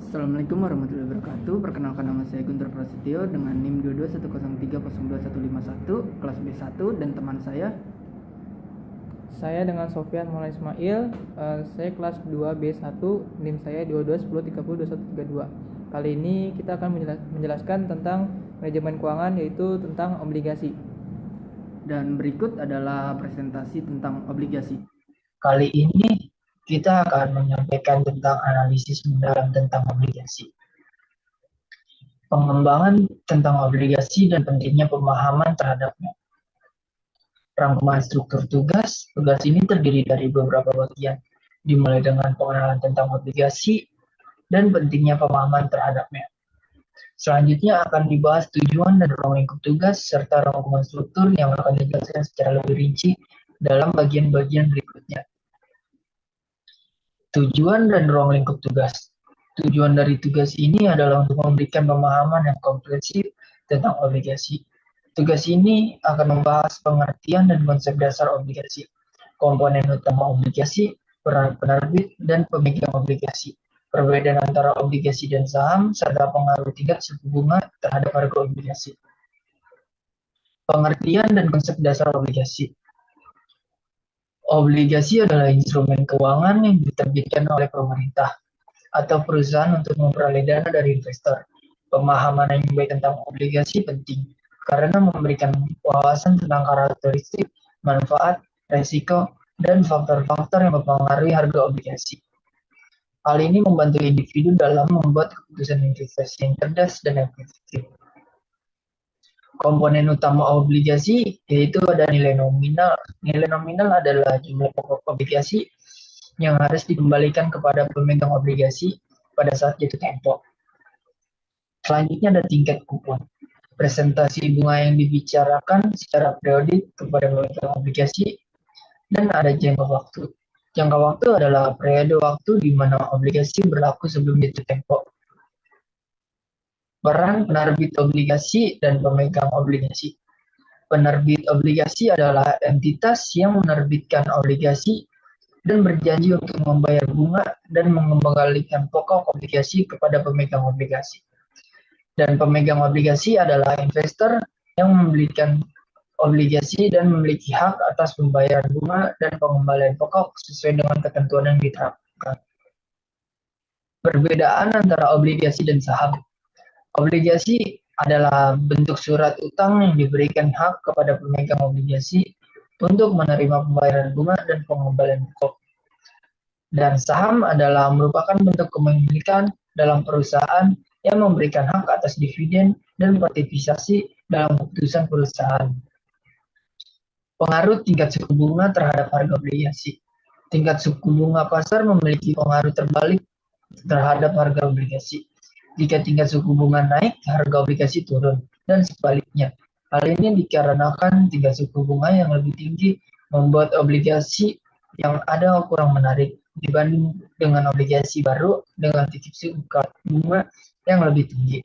Assalamualaikum warahmatullahi wabarakatuh. Perkenalkan, nama saya Guntur Prasetyo dengan NIM 22103021 kelas B1, dan teman Saya dengan Sofyan Maulana Ismail, saya kelas 2B1, NIM saya 2210302132. Kali ini kita akan menjelaskan tentang manajemen keuangan, yaitu tentang obligasi. Dan berikut adalah presentasi tentang obligasi. Kali ini kita akan menyampaikan tentang analisis mendalam tentang obligasi. Pengembangan tentang obligasi dan pentingnya pemahaman terhadapnya. Rangkuman struktur tugas. Tugas ini terdiri dari beberapa bagian, dimulai dengan pengenalan tentang obligasi dan pentingnya pemahaman terhadapnya. Selanjutnya akan dibahas tujuan dan ruang lingkup tugas serta rangkuman struktur yang akan dijelaskan secara lebih rinci dalam bagian-bagian berikutnya. Tujuan dan ruang lingkup tugas. Tujuan dari tugas ini adalah untuk memberikan pemahaman yang komprehensif tentang obligasi. Tugas ini akan membahas pengertian dan konsep dasar obligasi, komponen utama obligasi, peran penerbit, dan pemegang obligasi, perbedaan antara obligasi dan saham, serta pengaruh tingkat suku bunga terhadap harga obligasi. Pengertian dan konsep dasar obligasi. Obligasi adalah instrumen keuangan yang diterbitkan oleh pemerintah atau perusahaan untuk memperoleh dana dari investor. Pemahaman yang baik tentang obligasi penting karena memberikan wawasan tentang karakteristik, manfaat, resiko, dan faktor-faktor yang mempengaruhi harga obligasi. Hal ini membantu individu dalam membuat keputusan investasi yang cerdas dan efektif. Komponen utama obligasi yaitu ada nilai nominal. Nilai nominal adalah jumlah pokok obligasi yang harus dikembalikan kepada pemegang obligasi pada saat jatuh tempo. Selanjutnya ada tingkat kupon. Presentasi bunga yang dibicarakan secara periodik kepada pemegang obligasi, dan ada jangka waktu. Jangka waktu adalah periode waktu di mana obligasi berlaku sebelum jatuh tempo. Peran penerbit obligasi dan pemegang obligasi. Penerbit obligasi adalah entitas yang menerbitkan obligasi dan berjanji untuk membayar bunga dan mengembalikan pokok obligasi kepada pemegang obligasi. Dan pemegang obligasi adalah investor yang membelikan obligasi dan memiliki hak atas pembayaran bunga dan pengembalian pokok sesuai dengan ketentuan yang diterapkan. Perbedaan antara obligasi dan saham. Obligasi adalah bentuk surat utang yang diberikan hak kepada pemegang obligasi untuk menerima pembayaran bunga dan pengembalian pokok. Dan saham adalah merupakan bentuk kepemilikan dalam perusahaan yang memberikan hak atas dividen dan partisipasi dalam keputusan perusahaan. Pengaruh tingkat suku bunga terhadap harga obligasi. Tingkat suku bunga pasar memiliki pengaruh terbalik terhadap harga obligasi. Jika tingkat suku bunga naik, harga obligasi turun, dan sebaliknya. Hal ini dikarenakan tingkat suku bunga yang lebih tinggi membuat obligasi yang ada kurang menarik dibanding dengan obligasi baru dengan tingkat suku bunga yang lebih tinggi.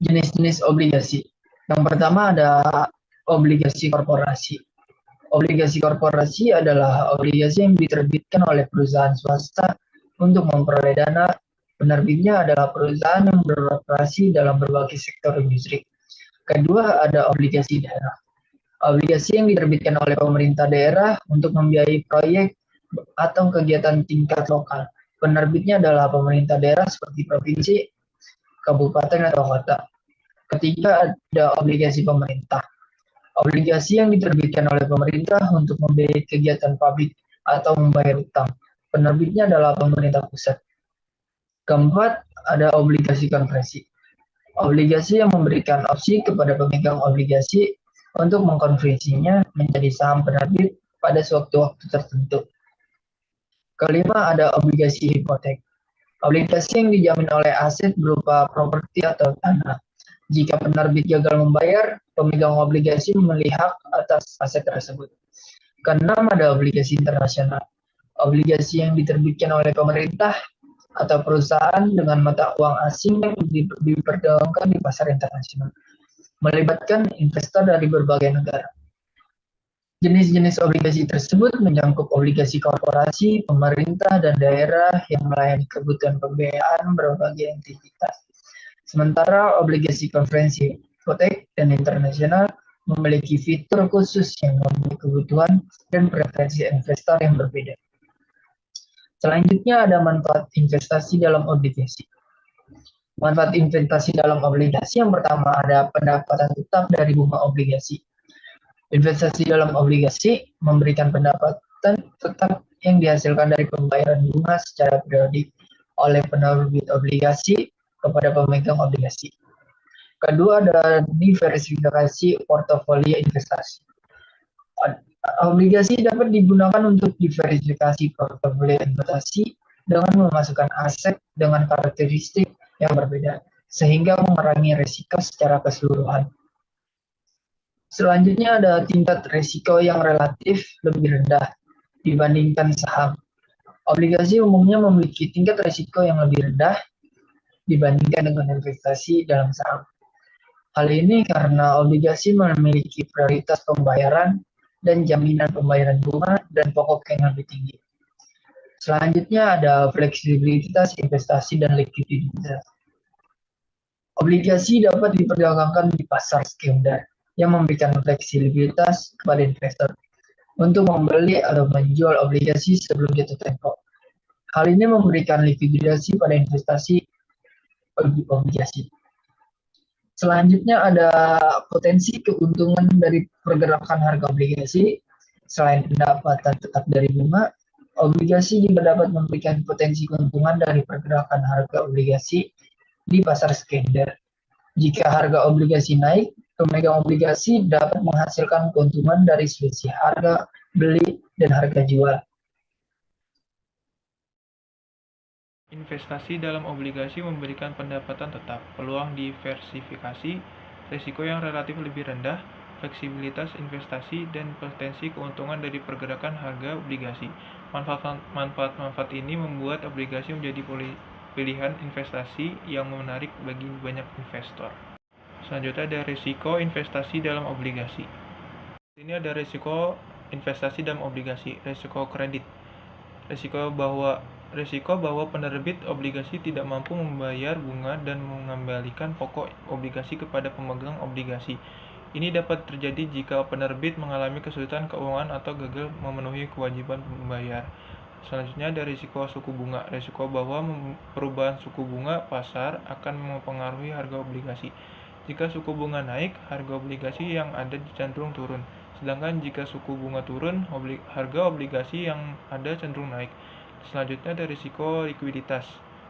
Jenis-jenis obligasi. Yang pertama ada obligasi korporasi. Obligasi korporasi adalah obligasi yang diterbitkan oleh perusahaan swasta untuk memperoleh dana. Penerbitnya adalah perusahaan yang beroperasi dalam berbagai sektor industri. Kedua ada obligasi daerah. Obligasi yang diterbitkan oleh pemerintah daerah untuk membiayai proyek atau kegiatan tingkat lokal. Penerbitnya adalah pemerintah daerah seperti provinsi, kabupaten, atau kota. Ketiga ada obligasi pemerintah. Obligasi yang diterbitkan oleh pemerintah untuk membiayai kegiatan pabrik atau membayar utang. Penerbitnya adalah pemerintah pusat. Keempat, ada obligasi konversi. Obligasi yang memberikan opsi kepada pemegang obligasi untuk mengkonversinya menjadi saham penerbit pada sewaktu-waktu tertentu. Kelima, ada obligasi hipotek. Obligasi yang dijamin oleh aset berupa properti atau tanah. Jika penerbit gagal membayar, pemegang obligasi memiliki hak atas aset tersebut. Keenam, ada obligasi internasional. Obligasi yang diterbitkan oleh pemerintah atau perusahaan dengan mata uang asing yang diperdagangkan di pasar internasional, melibatkan investor dari berbagai negara. Jenis-jenis obligasi tersebut mencakup obligasi korporasi, pemerintah, dan daerah yang melayani kebutuhan pembiayaan berbagai entitas. Sementara obligasi konvensi hipotek dan internasional memiliki fitur khusus yang memenuhi kebutuhan dan preferensi investor yang berbeda. Selanjutnya ada manfaat investasi dalam obligasi. Manfaat investasi dalam obligasi yang pertama ada pendapatan tetap dari bunga obligasi. Investasi dalam obligasi memberikan pendapatan tetap yang dihasilkan dari pembayaran bunga secara periodik oleh penerbit obligasi kepada pemegang obligasi. Kedua ada diversifikasi portofolio investasi. Obligasi dapat digunakan untuk diversifikasi portofolio investasi dengan memasukkan aset dengan karakteristik yang berbeda, sehingga mengurangi risiko secara keseluruhan. Selanjutnya ada tingkat risiko yang relatif lebih rendah dibandingkan saham. Obligasi umumnya memiliki tingkat risiko yang lebih rendah dibandingkan dengan investasi dalam saham. Hal ini karena obligasi memiliki prioritas pembayaran dan jaminan pembayaran bunga dan pokok yang lebih tinggi. Selanjutnya ada fleksibilitas investasi dan likuiditas. Obligasi dapat diperdagangkan di pasar sekunder yang memberikan fleksibilitas kepada investor untuk membeli atau menjual obligasi sebelum jatuh tempo. Hal ini memberikan likuiditas pada investasi obligasi. Selanjutnya ada potensi keuntungan dari pergerakan harga obligasi. Selain pendapatan tetap dari bunga, obligasi juga dapat memberikan potensi keuntungan dari pergerakan harga obligasi di pasar sekunder. Jika harga obligasi naik, pemegang obligasi dapat menghasilkan keuntungan dari selisih harga beli dan harga jual. Investasi dalam obligasi memberikan pendapatan tetap, peluang diversifikasi, risiko yang relatif lebih rendah, fleksibilitas investasi, dan potensi keuntungan dari pergerakan harga obligasi. Manfaat-manfaat ini membuat obligasi menjadi pilihan investasi yang menarik bagi banyak investor. Selanjutnya ada risiko investasi dalam obligasi. Ini ada risiko investasi dalam obligasi, risiko kredit. Risiko bahwa penerbit obligasi tidak mampu membayar bunga dan mengembalikan pokok obligasi kepada pemegang obligasi. Ini dapat terjadi jika penerbit mengalami kesulitan keuangan atau gagal memenuhi kewajiban membayar. Selanjutnya ada risiko suku bunga. Risiko bahwa perubahan suku bunga pasar akan mempengaruhi harga obligasi. Jika suku bunga naik, harga obligasi yang ada cenderung turun. Sedangkan jika suku bunga turun, harga obligasi yang ada cenderung naik. Selanjutnya ada risiko likuiditas.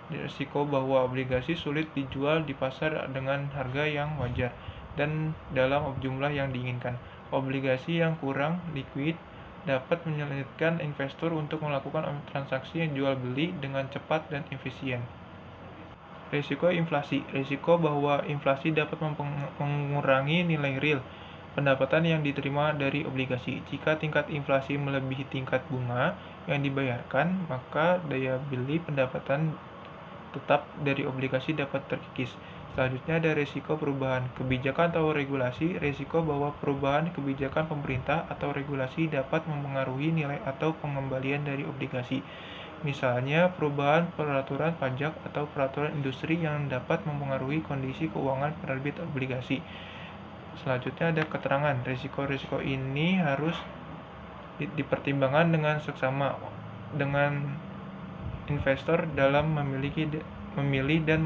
Risiko bahwa obligasi sulit dijual di pasar dengan harga yang wajar dan dalam jumlah yang diinginkan. Obligasi yang kurang likuid dapat menyulitkan investor untuk melakukan transaksi yang jual beli dengan cepat dan efisien. Risiko inflasi. Risiko bahwa inflasi dapat mengurangi nilai real pendapatan yang diterima dari obligasi. Jika tingkat inflasi melebihi tingkat bunga yang dibayarkan, maka daya beli pendapatan tetap dari obligasi dapat terkikis. Selanjutnya ada risiko perubahan kebijakan atau regulasi. Risiko bahwa perubahan kebijakan pemerintah atau regulasi dapat mempengaruhi nilai atau pengembalian dari obligasi. Misalnya, perubahan peraturan pajak atau peraturan industri yang dapat mempengaruhi kondisi keuangan penerbit obligasi. Selanjutnya ada keterangan. Risiko-risiko ini harus dipertimbangkan dengan seksama dengan investor dalam memilih dan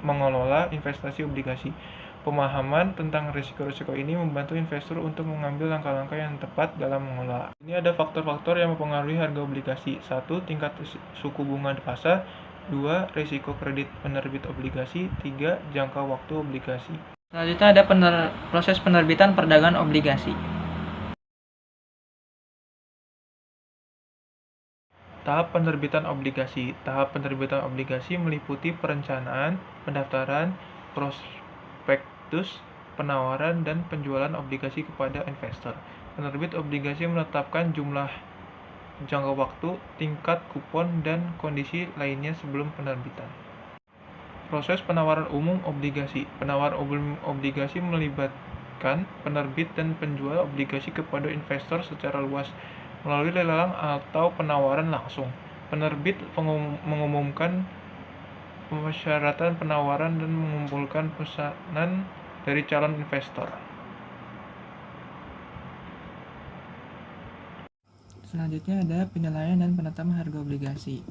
mengelola investasi obligasi. Pemahaman tentang risiko-risiko ini membantu investor untuk mengambil langkah-langkah yang tepat dalam mengelola. Ini ada faktor-faktor yang mempengaruhi harga obligasi. 1. Tingkat suku bunga di pasar. 2. Risiko kredit penerbit obligasi. 3. Jangka waktu obligasi. Selanjutnya ada proses penerbitan perdagangan obligasi. Tahap penerbitan obligasi. Tahap penerbitan obligasi meliputi perencanaan, pendaftaran, prospektus, penawaran, dan penjualan obligasi kepada investor. Penerbit obligasi menetapkan jumlah, jangka waktu, tingkat kupon, dan kondisi lainnya sebelum penerbitan. Proses penawaran umum obligasi. Penawaran obligasi diterbitkan penerbit dan penjual obligasi kepada investor secara luas melalui lelang atau penawaran langsung. Penerbit mengumumkan persyaratan penawaran dan mengumpulkan pesanan dari calon investor. Selanjutnya ada penilaian dan penetapan harga obligasi.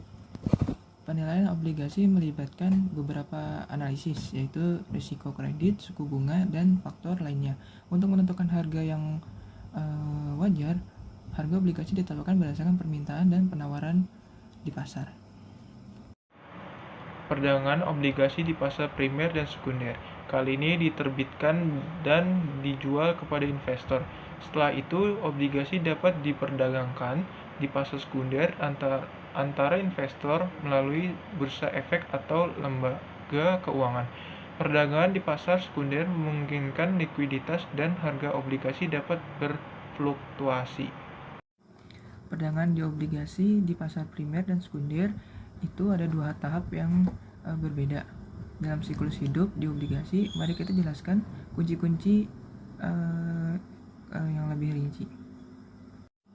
Penilaian obligasi melibatkan beberapa analisis, yaitu risiko kredit, suku bunga, dan faktor lainnya. Untuk menentukan harga yang wajar, harga obligasi ditetapkan berdasarkan permintaan dan penawaran di pasar. Perdagangan obligasi di pasar primer dan sekunder. Kali ini diterbitkan dan dijual kepada investor. Setelah itu, obligasi dapat diperdagangkan di pasar sekunder antara investor melalui bursa efek atau lembaga keuangan. Perdagangan di pasar sekunder memungkinkan likuiditas dan harga obligasi dapat berfluktuasi. Perdagangan di obligasi di pasar primer dan sekunder itu ada dua tahap yang berbeda. Dalam siklus hidup di obligasi, mari kita jelaskan kunci-kunci yang lebih rinci.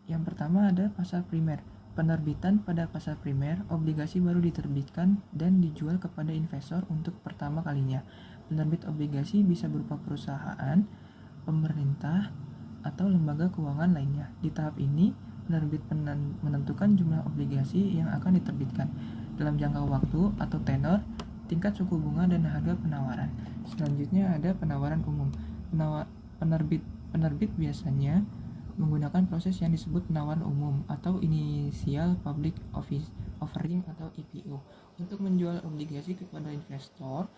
Yang pertama ada pasar primer. Penerbitan pada pasar primer, obligasi baru diterbitkan dan dijual kepada investor untuk pertama kalinya. Penerbit obligasi bisa berupa perusahaan, pemerintah, atau lembaga keuangan lainnya. Di tahap ini, penerbit menentukan jumlah obligasi yang akan diterbitkan dalam jangka waktu atau tenor, tingkat suku bunga, dan harga penawaran. Selanjutnya ada penawaran umum. Penerbit biasanya menggunakan proses yang disebut penawaran umum atau Initial Public Offering atau IPO untuk menjual obligasi kepada investor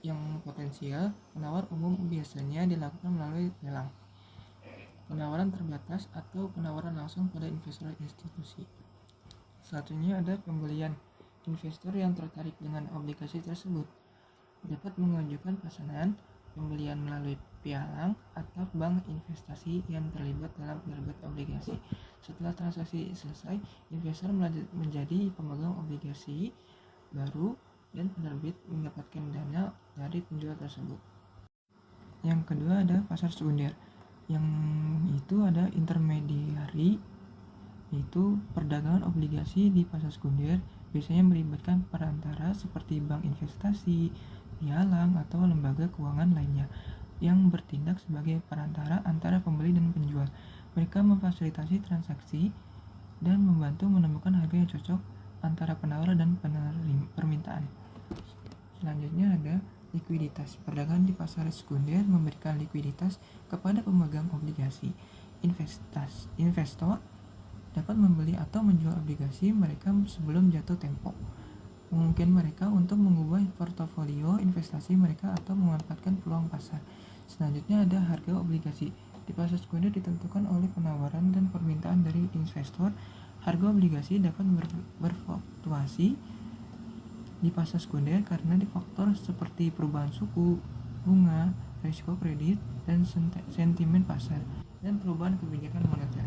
yang potensial. Penawar umum biasanya dilakukan melalui lelang, penawaran terbatas, atau penawaran langsung pada investor institusi. Selanjutnya ada pembelian. Investor yang tertarik dengan obligasi tersebut dapat mengajukan pesanan pembelian melalui pialang atau bank investasi yang terlibat dalam penerbit obligasi. Setelah transaksi selesai, investor menjadi pemegang obligasi baru dan penerbit mendapatkan dana dari penjual tersebut. Yang kedua ada pasar sekunder, yang itu ada intermediari, yaitu perdagangan obligasi di pasar sekunder biasanya melibatkan perantara seperti bank investasi, pialang, atau lembaga keuangan lainnya yang bertindak sebagai perantara antara pembeli dan penjual. Mereka memfasilitasi transaksi dan membantu menemukan harga yang cocok antara penawar dan permintaan. Selanjutnya ada likuiditas. Perdagangan di pasar sekunder memberikan likuiditas kepada pemegang obligasi. Investor dapat membeli atau menjual obligasi mereka sebelum jatuh tempo. Memungkinkan mereka untuk mengubah portofolio investasi mereka atau memanfaatkan peluang pasar. Selanjutnya ada harga obligasi. Di pasar sekunder ditentukan oleh penawaran dan permintaan dari investor. Harga obligasi dapat berfluktuasi di pasar sekunder karena di faktor seperti perubahan suku bunga, risiko kredit, dan sentimen pasar, dan perubahan kebijakan moneter.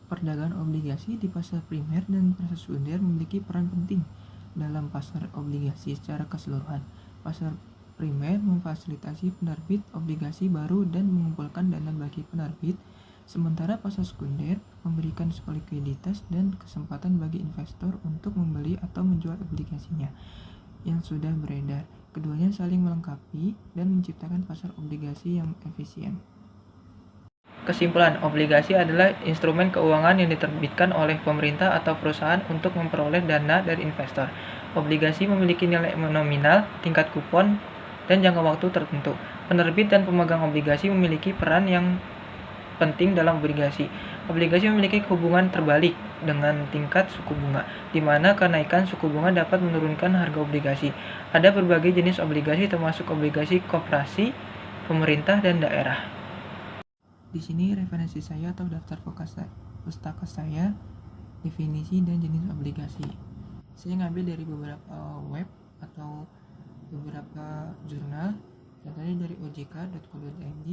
Perdagangan obligasi di pasar primer dan pasar sekunder memiliki peran penting dalam pasar obligasi secara keseluruhan. Pasar primer memfasilitasi penerbit obligasi baru dan mengumpulkan dana bagi penerbit, sementara pasar sekunder memberikan likuiditas dan kesempatan bagi investor untuk membeli atau menjual obligasinya yang sudah beredar. Keduanya saling melengkapi dan menciptakan pasar obligasi yang efisien. Kesimpulan, obligasi adalah instrumen keuangan yang diterbitkan oleh pemerintah atau perusahaan untuk memperoleh dana dari investor. Obligasi memiliki nilai nominal, tingkat kupon, dan jangka waktu tertentu. Penerbit dan pemegang obligasi memiliki peran yang penting dalam obligasi. Obligasi memiliki hubungan terbalik dengan tingkat suku bunga, di mana kenaikan suku bunga dapat menurunkan harga obligasi. Ada berbagai jenis obligasi termasuk obligasi koperasi, pemerintah, dan daerah. Di sini referensi saya atau daftar pustaka saya, definisi dan jenis obligasi. Saya ngambil dari beberapa web atau beberapa jurnal, contohnya dari ojk.co.id.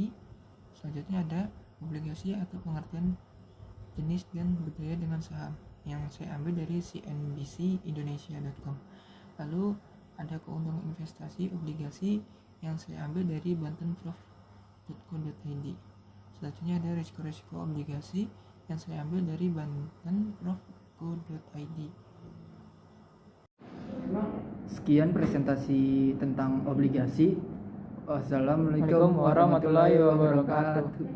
Selanjutnya ada obligasi atau pengertian jenis dan budaya dengan saham yang saya ambil dari cnbcindonesia.com. Lalu ada keuntungan investasi obligasi yang saya ambil dari Banten Prof banten.co.id. Selanjutnya ada risiko-risiko obligasi yang saya ambil dari banten.prof.co.id. Sekian presentasi tentang obligasi. Wassalamualaikum Waalaikumsalam warahmatullahi wabarakatuh.